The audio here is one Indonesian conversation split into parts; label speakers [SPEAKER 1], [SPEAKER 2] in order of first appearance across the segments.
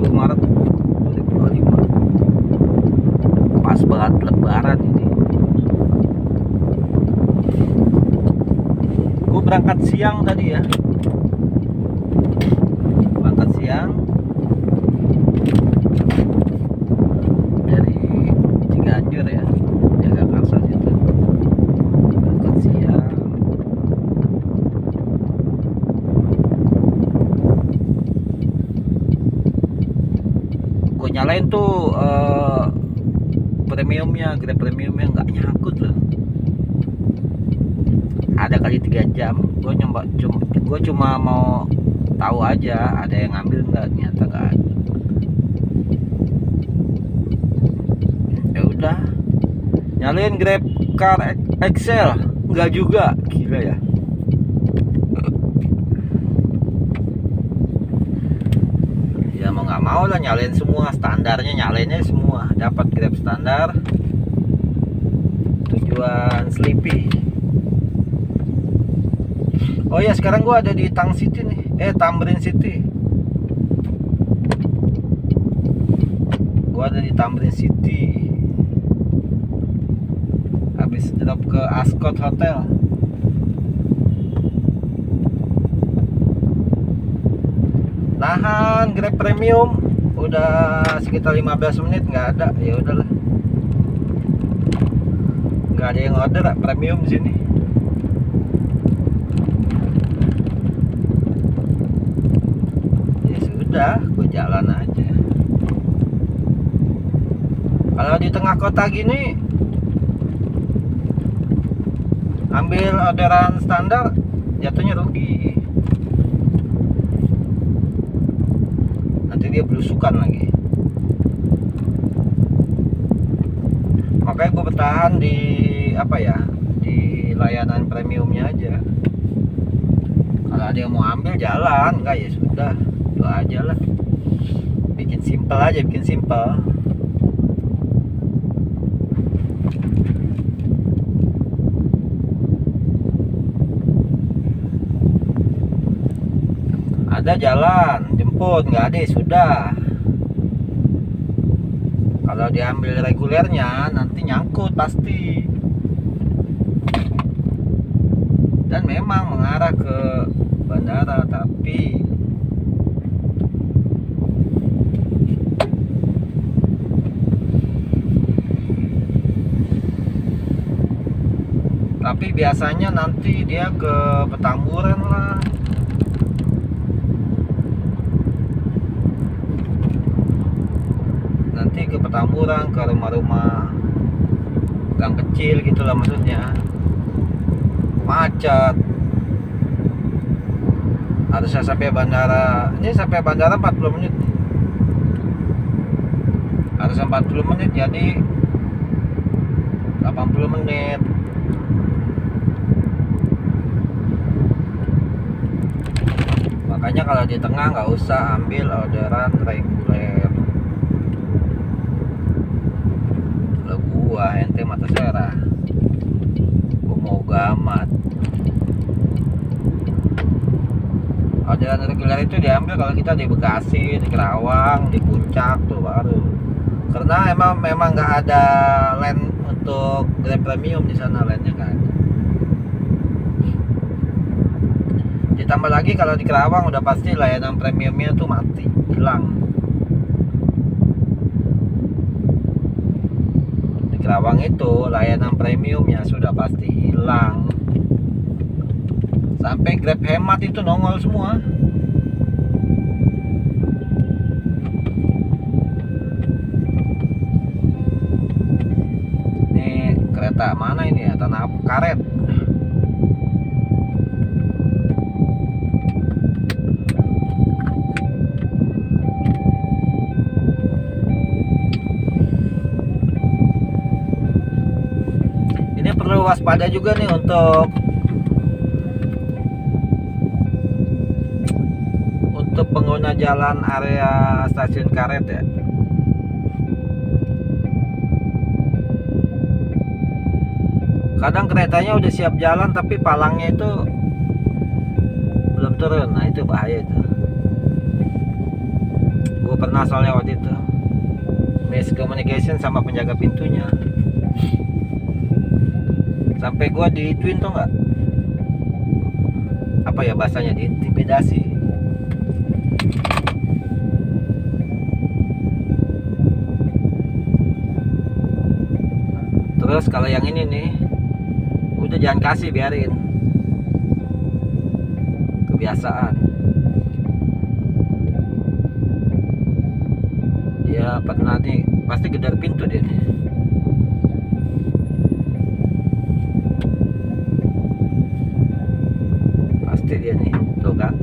[SPEAKER 1] Maret 2025. Pas banget lebaran ini. Gue berangkat siang tadi ya. Berangkat siang dari Ciganjur ya, Jagakarsa situ. Berangkat siang. Gue nyalain tuh premiumnya, Grab premiumnya nggak nyangkut loh. Ada kali 3 jam gue cuma mau tahu aja ada yang ngambil nggak, ternyata nggak ada. Ya udah, nyalain Grab Car Excel, nggak juga, gila ya. Ya mau nggak mau lah nyalain semua, standarnya nyalainnya semua. Dapat Grab standar, tujuan Sleepy. Oh ya, sekarang gua ada di Tang City nih, Tamrin City. Gua ada di Tamrin City. Habis drop ke Ascot Hotel. Nahan Grab Premium udah sekitar 15 menit nggak ada. Ya udahlah, nggak ada yang order premium di sini. Udah, gue jalan aja. Kalau di tengah kota gini, ambil orderan standar, jatuhnya rugi. Nanti dia belusukan lagi. Makanya gue bertahan di di layanan premiumnya aja. Kalau ada yang mau ambil jalan, enggak ya sudah. Itu aja lah, bikin simpel aja, bikin simpel. Ada jalan jemput, nggak ada ya sudah. Kalau diambil regulernya nanti nyangkut pasti, dan memang mengarah ke bandara, tapi biasanya nanti dia ke Petamburan lah. Nanti ke Petamburan, ke rumah-rumah gang kecil gitulah, maksudnya macet. Harusnya sampai bandara, ini sampai bandara 40 menit. Harusnya 40 menit jadi 80 menit. Makanya kalau di tengah nggak usah ambil orderan reguler. Kalau gua ente mata serah, gua mau gamat. Orderan reguler itu diambil kalau kita di Bekasi, di Kerawang, di Puncak tuh baru. Karena memang nggak ada land untuk Grab Premium di sana, landnya nggak ada. Ditambah lagi kalau di Kerawang udah pasti layanan premiumnya tuh mati, hilang. Di Kerawang itu layanan premiumnya sudah pasti hilang. Sampai Grab Hemat itu nongol semua. Ini kereta mana ini ya? Tanah Karet. Perlu waspada juga nih untuk pengguna jalan area stasiun Karet ya. Kadang keretanya udah siap jalan tapi palangnya itu belum turun. Nah itu bahaya itu. Gue pernah soalnya waktu itu miscommunication sama penjaga pintunya, sampai gue diituin tuh nggak, apa ya bahasanya, diintimidasi. Terus kalau yang ini nih, udah jangan kasih, biarin, kebiasaan. Dia pernah nih, pasti gedar pintu dia nih. Pasti dia nih, tuh kan.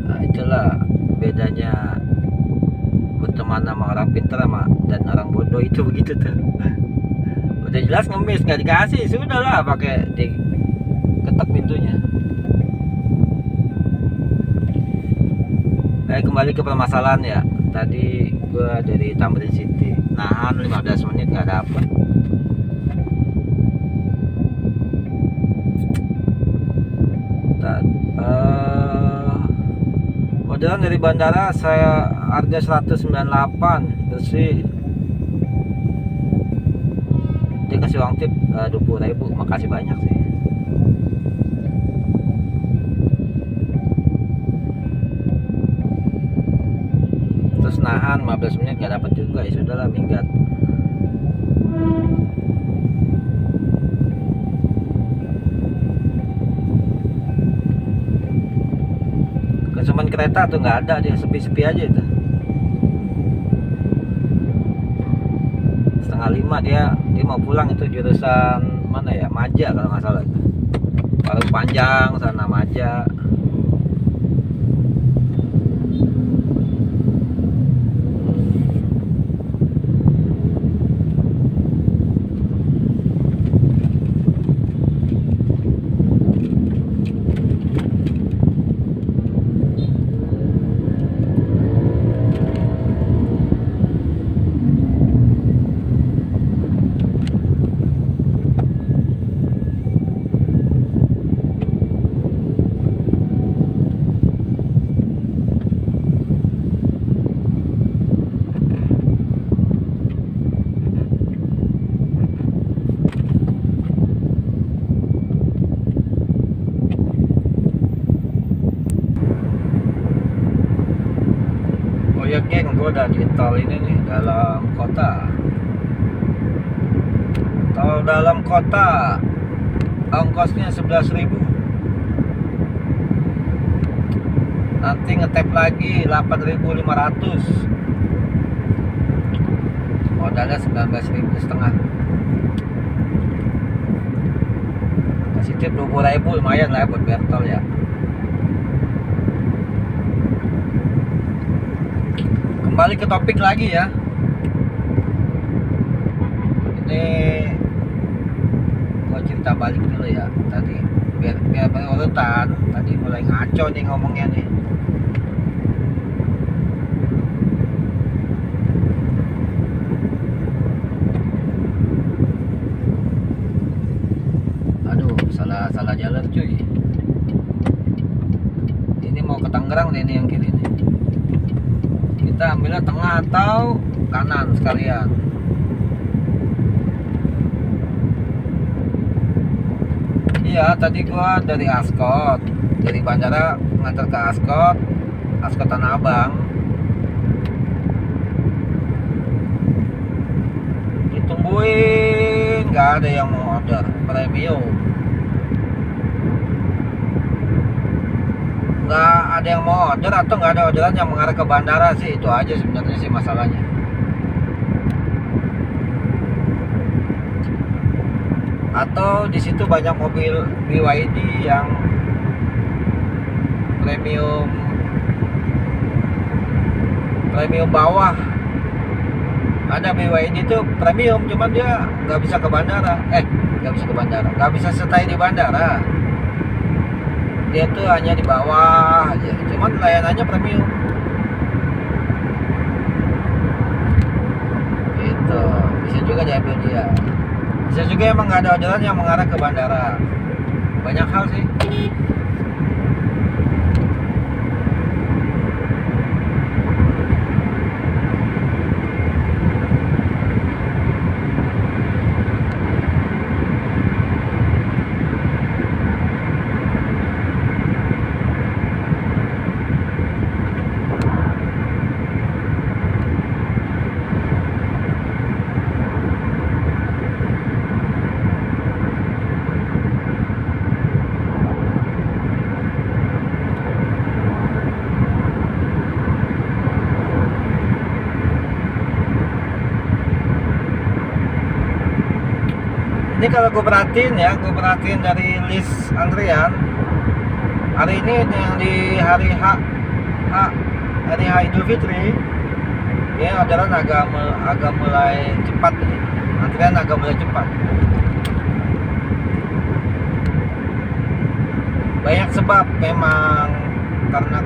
[SPEAKER 1] Nah, itulah bedanya berteman sama orang pintar dan orang bodoh itu, begitu tuh. Udah jelas ngemis, nggak dikasih, sudahlah pakai diketok pintunya. Kembali ke permasalahan ya. Tadi gua dari Tamrin City nahan 15 menit nggak dapet. Orderan dari bandara saya harga 198 bersih. Dia kasih uang tip 20.000, makasih banyak sih. Terus nahan 15 menit gak dapat juga, ya sudahlah, minggat. Konsumen kereta tuh nggak ada, dia sepi-sepi aja itu. 4:30 dia mau pulang, itu jurusan mana ya, Maja kalau nggak salah itu. Parung Panjang sana, Maja. Ya geng, gue udah di tol ini nih, dalam kota. Tol dalam kota, ongkosnya 11.000. Nanti ngetap lagi 8.500. Modalnya 19.500. Kasih tip 20.000, lumayan lah ya buat bayar tol ya. Kembali ke topik lagi ya. Ini gua cerita balik dulu ya. Tadi biar berurutan. Tadi mulai ngaco nih ngomongnya nih. Aduh, salah jalan cuy. Ini mau ke Tangerang nih, ini yang kiri nih. Kita ambilnya tengah atau kanan sekalian. Iya, tadi gua dari Ascot, dari bandara ngantar ke Ascot Tanah Abang. Ditungguin, nggak ada yang mau order premium. Nggak ada yang mau order atau nggak ada orderan yang mengarah ke bandara sih, itu aja sebenarnya sih masalahnya. Atau di situ banyak mobil BYD yang premium bawah. Ada BYD itu premium, cuman dia nggak bisa ke bandara, nggak bisa stay di bandara. Dia tuh hanya di bawah aja, cuman layanannya premium gitu. Bisa juga diambil dia, bisa juga emang nggak ada orderan yang mengarah ke bandara. Banyak hal sih. Ini kalau gue perhatiin ya, gue perhatiin dari list antrian hari ini yang di hari H Idul Fitri, ya adalah agak mulai cepat, antrian agak mulai cepat. Banyak sebab, memang karena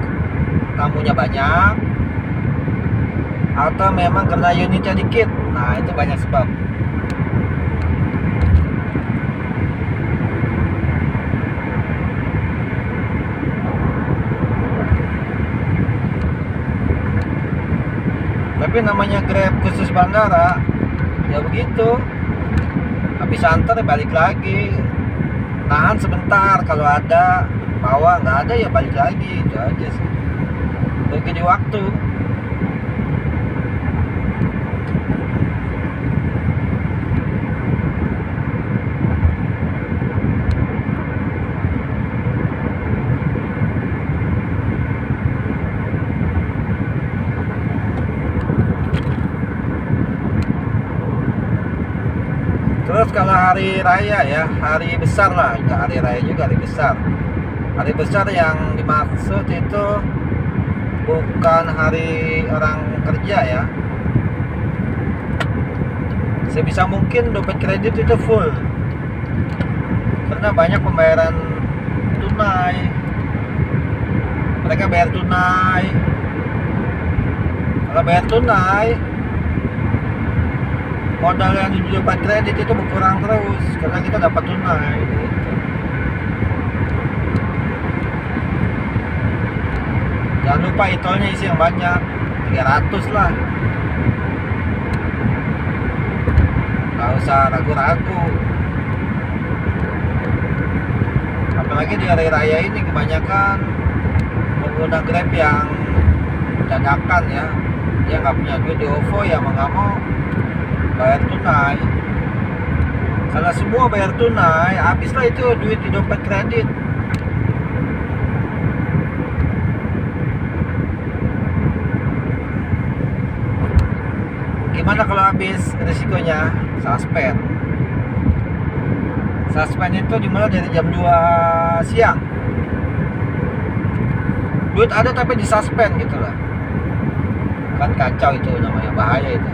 [SPEAKER 1] tamunya banyak atau memang karena unitnya dikit. Nah itu banyak sebab. Tapi namanya Grab khusus bandara, ya begitu. Habis antar balik lagi, nahan sebentar, kalau ada bawa, nggak ada ya balik lagi, itu aja sih. Bagi di waktu. Terus kalau hari raya ya, hari besar lah, nggak hari raya juga, hari besar. Hari besar yang dimaksud itu bukan hari orang kerja ya. Sebisa mungkin dompet kredit itu full, karena banyak pembayaran tunai. Mereka bayar tunai. Kalau bayar tunai, modal yang di dompet kredit itu berkurang terus karena kita dapat tunai gitu. Jangan lupa e-tolnya isi yang banyak, 300 lah. Gak usah ragu-ragu. Apalagi di hari raya ini kebanyakan pengguna Grab yang dadakan ya. Dia nggak punya duit di OVO, ya mau nggak mau bayar tunai. Karena semua bayar tunai, habislah itu duit di dompet kredit. Gimana kalau habis, risikonya suspend. Suspend itu dimulai dari jam 2 siang. Duit ada tapi disuspend gitu lah. Kan kacau itu, namanya bahaya itu.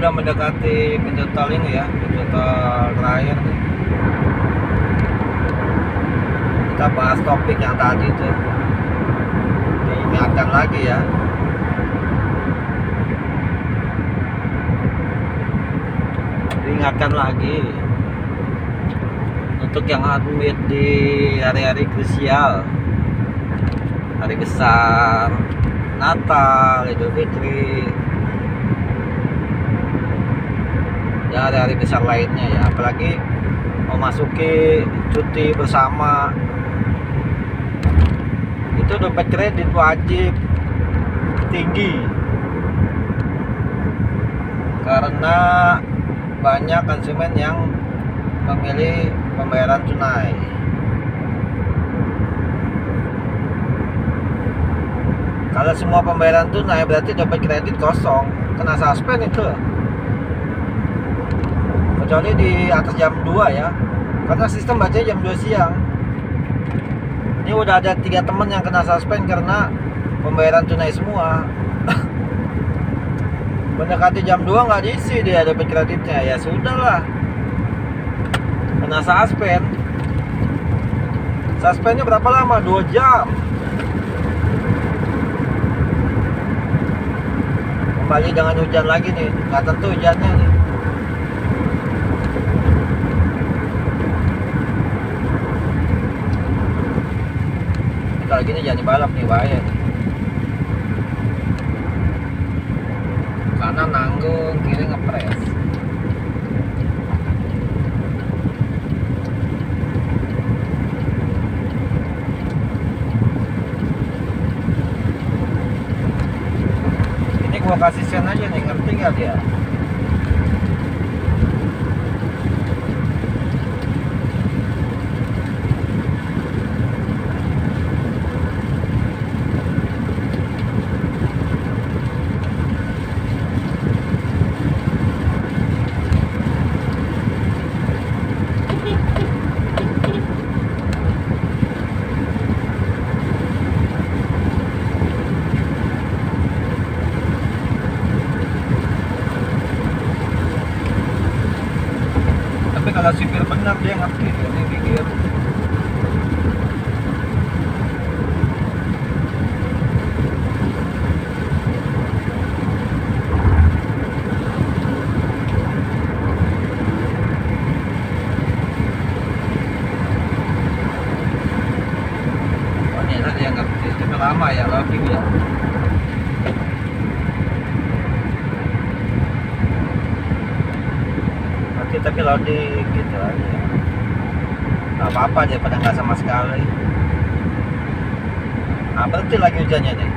[SPEAKER 1] Udah mendekati pintu tol ini ya, pintu tol terakhir nih. Kita bahas topik yang tadi tuh, diingatkan lagi ya. Diingatkan lagi untuk yang admit di hari-hari krusial, hari besar, Natal, Idul Fitri, ya hari-hari besar lainnya ya, apalagi memasuki cuti bersama, itu dompet kredit wajib tinggi karena banyak konsumen yang memilih pembayaran tunai. Kalau semua pembayaran tunai berarti dompet kredit kosong, kena suspend itu. Kecuali di atas jam 2 ya, karena sistem bacanya jam 2 siang. Ini udah ada 3 temen yang kena suspend karena pembayaran tunai semua. Mendekati jam 2 nggak diisi dia dompet kreditnya, ya sudahlah, kena suspend. Suspendnya berapa lama? 2 jam. Kembali dengan hujan lagi nih, nggak tentu hujannya nih. Kalau gini jangan dibalap nih, bahaya nih. Kanan nanggung, kiri ngepres. gua kasih sen aja nih, ngerti nggak dia? Tapi kalau sipir benar dia ngerti, ini pikir. Oh, ini dia ngerti, tapi lama ya loading ya. Tapi loading gitu aja, nggak apa-apa daripada nggak sama sekali. Nah, berhenti lagi hujannya nih.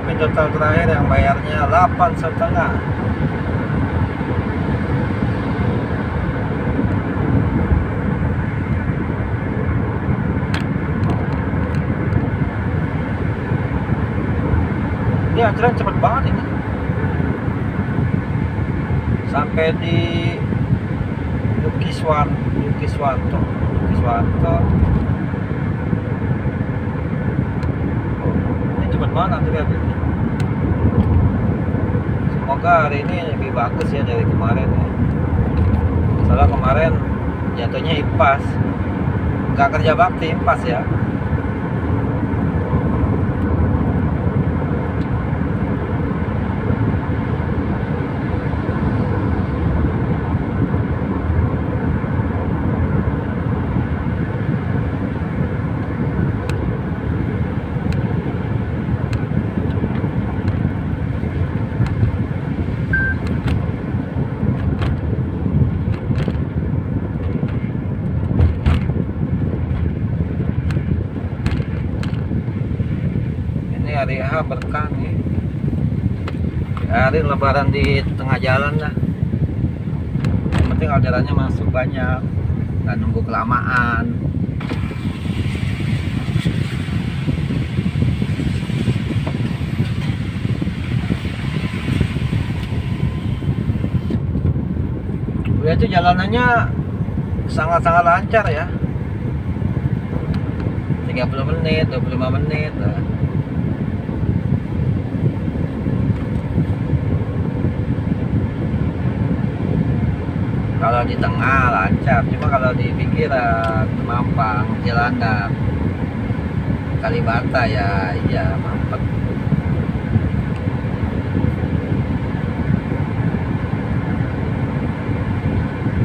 [SPEAKER 1] Pintu tol terakhir yang bayarnya 8,5. Ini antrian cepet banget ini, sampai di Lukiswanto. Ini cepet banget antrian ini. Semoga hari ini lebih bagus ya dari kemarin ya. Soalnya kemarin jatuhnya impas, nggak kerja bakti, impas ya. Hari H berkah nih, hari lebaran di tengah jalan lah. Yang penting orderannya masuk banyak, nggak nunggu kelamaan. Ya itu jalanannya sangat-sangat lancar ya, 30 menit, 25 menit lah. Kalau di tengah lancar, cuma kalau di pinggiran Mampang, Cilandak, Kalibata ya iya mampet.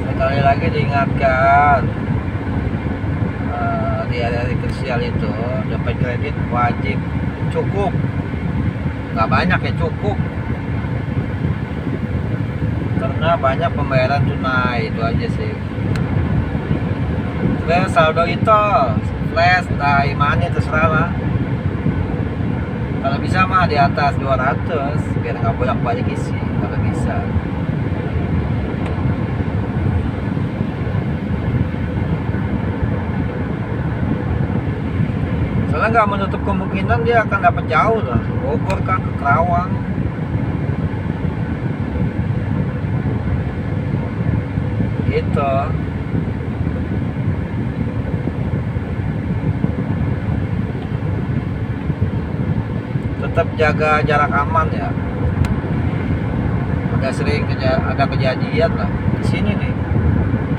[SPEAKER 1] Sekali lagi diingatkan, di area krusial itu dapat kredit wajib cukup, nggak banyak ya, cukup. Karena banyak pembayaran tunai, itu aja sih. Terus saldo itu flash, money terserah lah. Kalau bisa mah di atas 200 biar nggak bolak-balik isi kalau bisa. Soalnya nggak menutup kemungkinan dia akan dapat jauh lah, Bogor kan ke Kerawang. Gitu. Tetap jaga jarak aman ya. Udah sering ada kejadian lah di sini nih,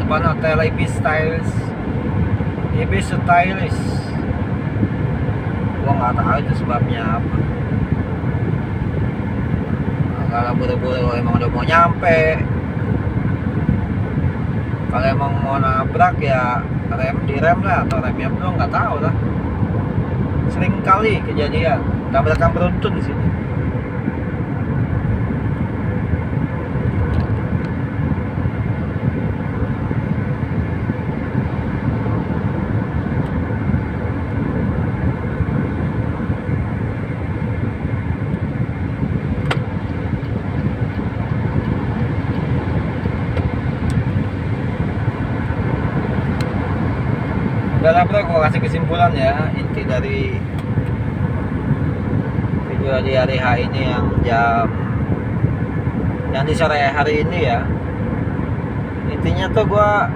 [SPEAKER 1] depan hotel Ibis Stylish. Gua nggak tahu itu sebabnya apa. Kalau buru-buru kalau emang udah mau nyampe. Kalau emang mau nabrak ya direm lah, atau remnya belum, nggak tahu lah. Sering kali kejadian tabrakan beruntun di sini. Udah lah bro, gua kasih kesimpulan ya. Inti dari video di hari H ini yang di sore hari ini ya, intinya tuh gua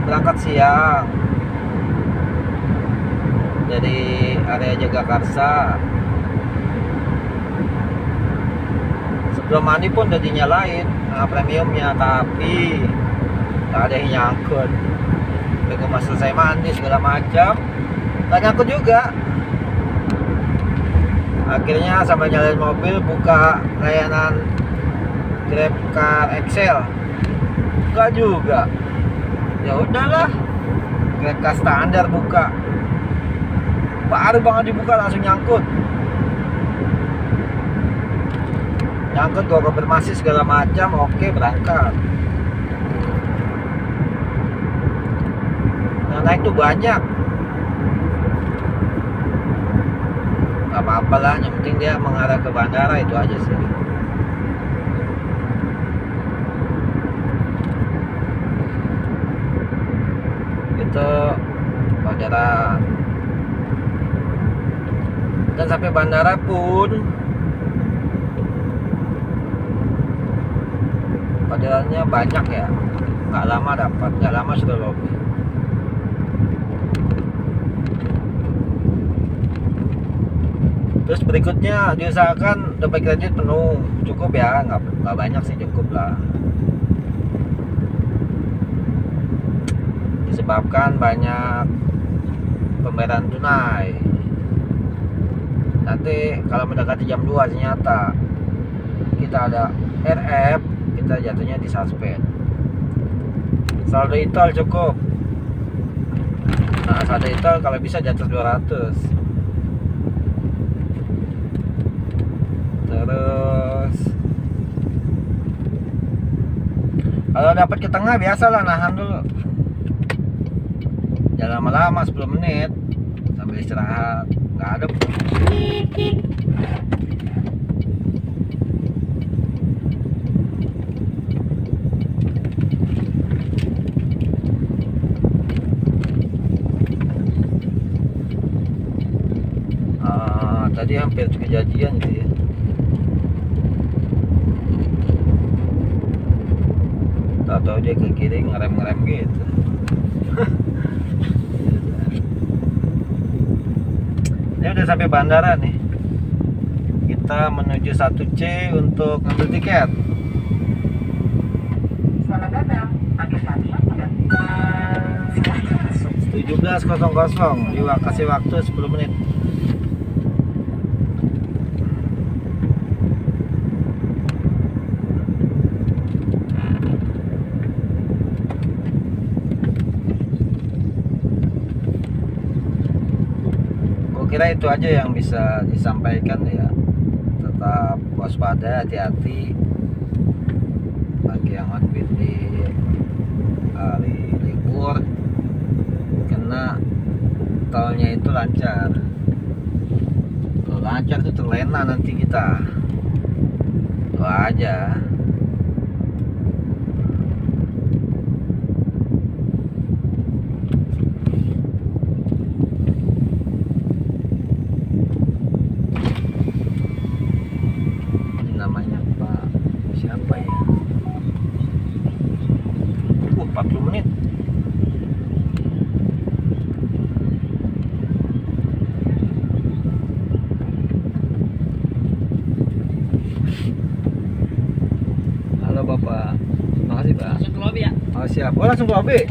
[SPEAKER 1] berangkat siang dari area Jagakarsa. Sebelum mandi pun udah dinyalain premiumnya, tapi tak ada yang nyangkut. Gue masih selesai mandi segala macam, gak nyangkut juga. Akhirnya sambil nyalain mobil, buka layanan GrabCar Excel, gak juga. Ya udahlah, GrabCar standar buka, baru banget dibuka langsung nyangkut. Gue konfirmasi segala macam, oke, berangkat. Naik tuh banyak, gak apa-apa lah, yang penting dia mengarah ke bandara, itu aja sih. Itu bandara, dan sampai bandara pun orderannya banyak ya, gak lama sudah lobby. Terus berikutnya diusahakan dompet kredit penuh, cukup ya, nggak banyak sih, cukup lah. Disebabkan banyak pembayaran tunai. Nanti kalau mendekati jam 2 ternyata kita ada RF, kita jatuhnya di suspend. Saldo e-tol cukup. Nah, saldo e-tol kalau bisa di atas 200. Terus kalau dapat ke tengah biasalah nahan dulu, jangan lama-lama, 10 menit sambil istirahat, nggak ada. Tadi hampir kejadian gitu ya. Tahu dia ke kiri ngerem gitu. Ini udah sampai bandara nih. Kita menuju 1C untuk ngambil tiket.
[SPEAKER 2] Selamat datang. Akhir kami sudah
[SPEAKER 1] 17.00. Kasih waktu 10 menit. Kira itu aja yang bisa disampaikan ya. Tetap waspada, hati-hati bagi yang mampir di hari libur, karena tolnya itu lancar. Kalau lancar itu terlena nanti kita. Itu aja. Namanya Pak siapa ya? 40 menit. Halo Bapak. Makasih Pak.
[SPEAKER 3] Langsung ke lobby ya?
[SPEAKER 1] Oh siap. Oh langsung ke lobby.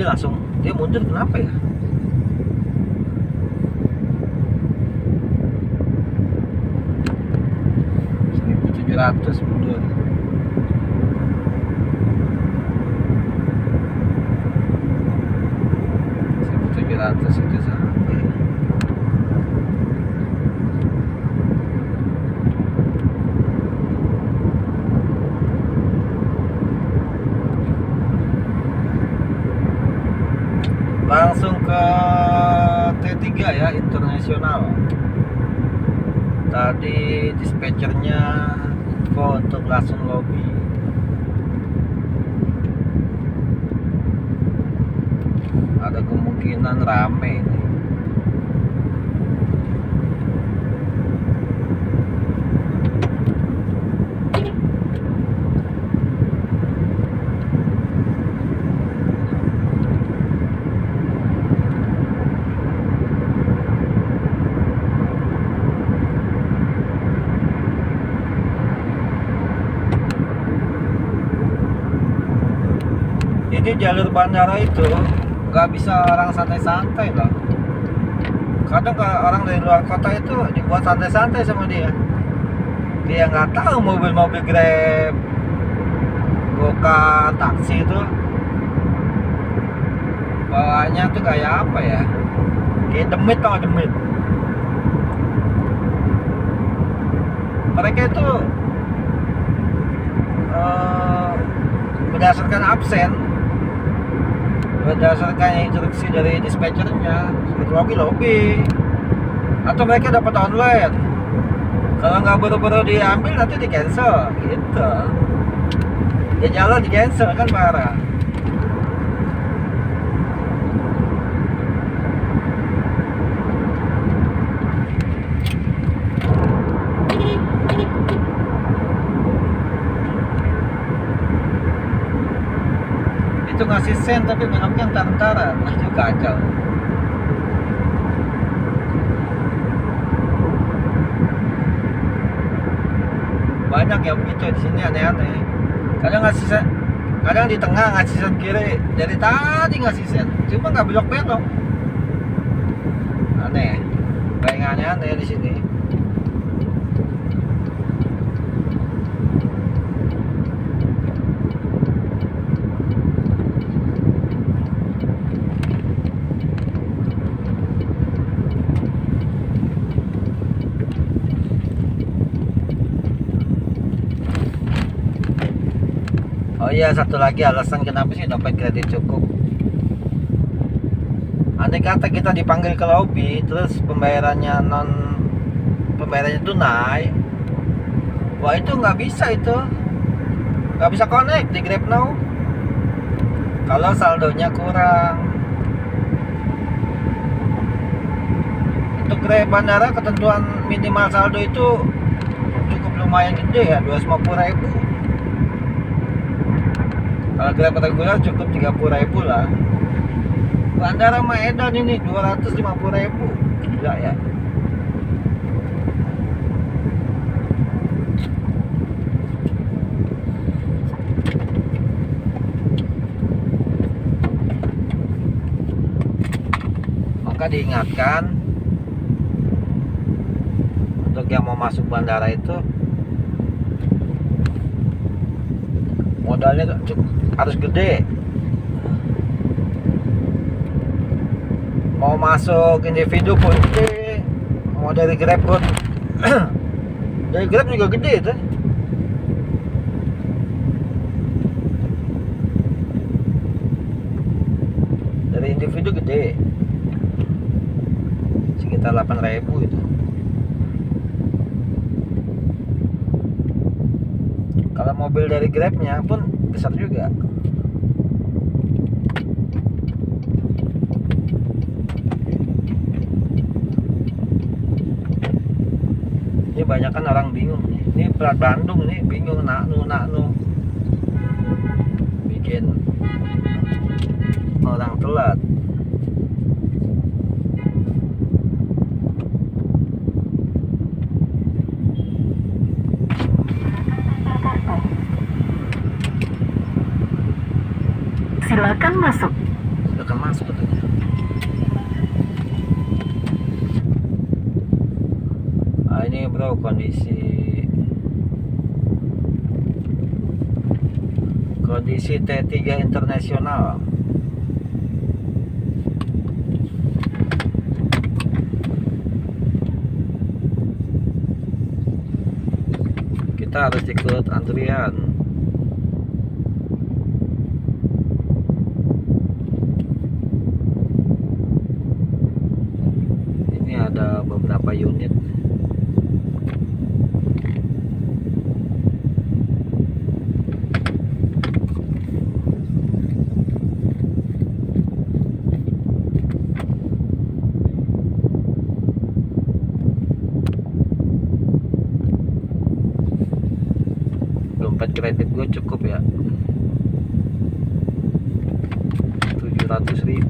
[SPEAKER 1] langsung dia mundur, kenapa ya? Ratus mundur. Ratus itu sampai. Langsung ke T3 ya, internasional. Tadi dispatchernya info untuk langsung lobby. Ada kemungkinan rame ini. Ini jalur bandara itu nggak bisa orang santai-santai loh. Kadang kalau orang dari luar kota itu dibuat santai-santai sama dia. Dia nggak tahu mobil-mobil Grab, Gokar, taksi itu bawaannya tuh kayak apa ya? Kayak demit, tau demit. Mereka itu berdasarkan absen, berdasarkan instruksi dari dispatchernya, lobby atau mereka dapat online. Kalau nggak buru-buru diambil nanti di cancel gitu. Ya jalan di cancel kan parah. Itu ngasih sen tapi beloknya ntar-ntaran, nah itu kacau. Banyak yang begitu di sini, aneh-aneh. Kadang ngasih sen, kadang di tengah ngasih sen kiri, dari tadi ngasih sen, cuma nggak belok-belok. Aneh, kayak aneh-aneh di sini. Oh iya, satu lagi alasan kenapa sih dompet kredit cukup. Andai kata kita dipanggil ke lobby, terus pembayarannya tunai, wah itu nggak bisa, itu nggak bisa connect di Grab Now. Kalau saldonya kurang. Untuk Grab bandara ketentuan minimal saldo itu cukup lumayan gede ya, 250.000. Kalau Grab reguler cukup 30.000 lah. Bandara Maedan ini 250.000. Gila ya. Maka diingatkan untuk yang mau masuk bandara itu modalnya cukup, harus gede. Mau masuk individu pun gede, mau dari Grab pun dari Grab juga gede itu. Dari individu gede, sekitar 8.000 itu. Kalau mobil dari Grabnya pun besar juga. Ini banyak kan orang bingung nih. Ini plat Bandung nih, bingung naknu. Bikin orang telat.
[SPEAKER 2] Silakan masuk.
[SPEAKER 1] panas katanya. Nah, ini bro kondisi T3 internasional. Kita harus ikut antrian. Ini ada beberapa unit. Dompet kredit gue cukup ya, 700.000.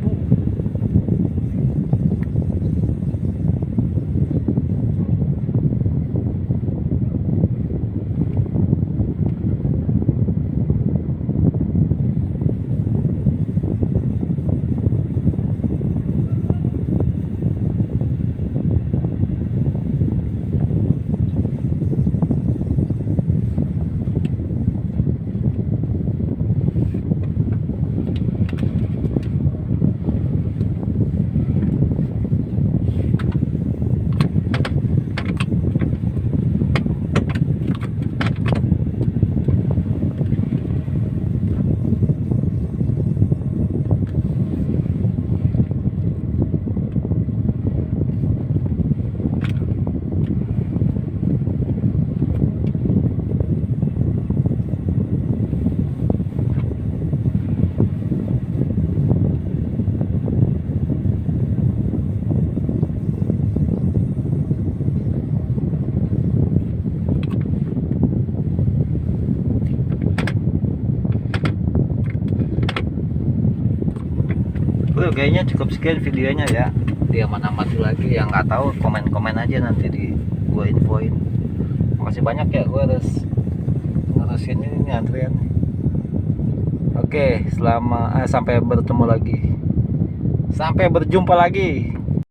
[SPEAKER 1] Bro, kayaknya cukup sekian videonya ya. Dia mana mati lagi yang nggak tahu, komen-komen aja nanti di gua infoin. Makasih banyak ya, gua harus ngurusin ini antrian. Oke, sampai bertemu lagi. Sampai berjumpa lagi.